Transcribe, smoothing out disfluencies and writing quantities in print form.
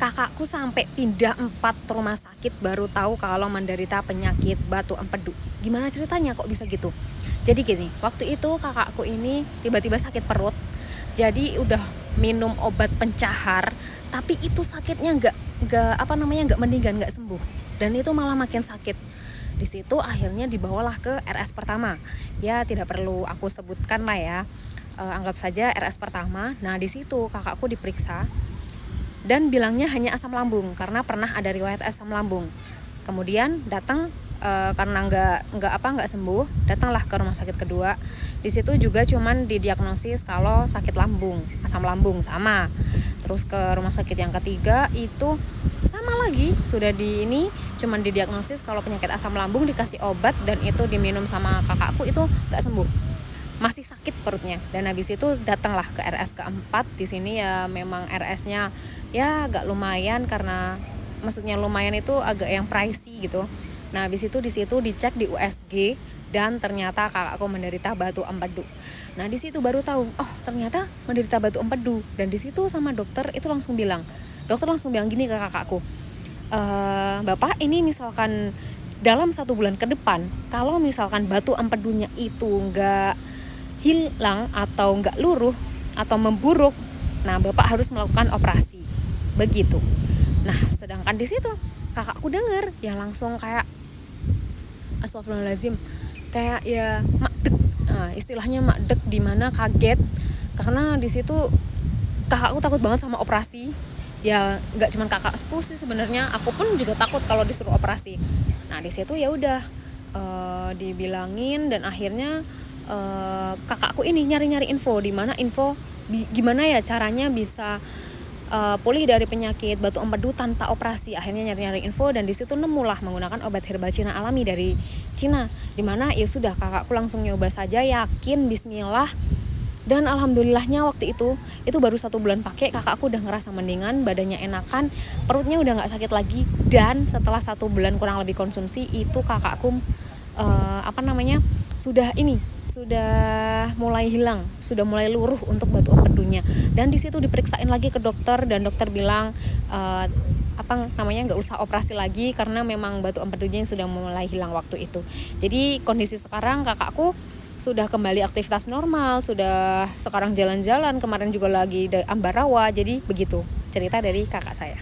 Kakakku sampai pindah 4 rumah sakit baru tahu kalau menderita penyakit batu empedu. Gimana ceritanya kok bisa gitu? Jadi gini, waktu itu kakakku ini tiba-tiba sakit perut. Jadi udah minum obat pencahar, tapi itu sakitnya nggak meninggal, nggak sembuh. Dan itu malah makin sakit. Di situ akhirnya dibawalah ke RS pertama. Ya tidak perlu aku sebutkan lah ya. Anggap saja RS pertama. Nah di situ kakakku diperiksa dan bilangnya hanya asam lambung karena pernah ada riwayat asam lambung. Kemudian datang karena nggak sembuh, datanglah ke rumah sakit kedua. Di situ juga cuman didiagnosis kalau sakit lambung, asam lambung sama. Terus ke rumah sakit yang ketiga itu sama lagi, cuman didiagnosis kalau penyakit asam lambung, dikasih obat dan itu diminum sama kakakku, itu nggak sembuh, masih sakit perutnya. Dan habis itu datanglah ke RS keempat. Di sini ya memang RS-nya ya agak lumayan, karena maksudnya lumayan itu agak yang pricey gitu. Nah habis itu di situ dicek di USG dan ternyata kakakku menderita batu empedu. Nah di situ baru tahu, oh ternyata menderita batu empedu. Dan di situ sama dokter langsung bilang gini ke kakakku, Bapak ini misalkan dalam 1 bulan ke depan, kalau misalkan batu empedunya itu nggak hilang atau nggak luruh atau memburuk, nah Bapak harus melakukan operasi. Begitu. Nah sedangkan di situ kakakku dengar ya langsung kayak astagfirullahaladzim, kayak ya makdek, istilahnya makdek, dimana kaget karena di situ kakakku takut banget sama operasi. Ya nggak cuma kakak sepupu sih sebenarnya, aku pun juga takut kalau disuruh operasi. Nah di situ ya udah dibilangin, dan akhirnya kakakku ini nyari-nyari info, gimana ya caranya bisa pulih dari penyakit batu empedu tanpa operasi. Akhirnya nyari-nyari info dan di situ nemulah menggunakan obat herbal Cina alami dari Cina. Dimana ya sudah kakakku langsung nyoba saja, yakin, bismillah. Dan alhamdulillahnya waktu itu baru 1 bulan pakai, kakakku udah ngerasa mendingan, badannya enakan, perutnya udah nggak sakit lagi. Dan setelah 1 bulan kurang lebih konsumsi itu kakakku sudah mulai hilang, sudah mulai luruh untuk batu empedunya. Dan di situ diperiksain lagi ke dokter dan dokter bilang nggak usah operasi lagi karena memang batu empedunya yang sudah mulai hilang waktu itu. Jadi kondisi sekarang kakakku sudah kembali aktivitas normal, sudah sekarang jalan-jalan, kemarin juga lagi ambarawa. Jadi begitu cerita dari kakak saya.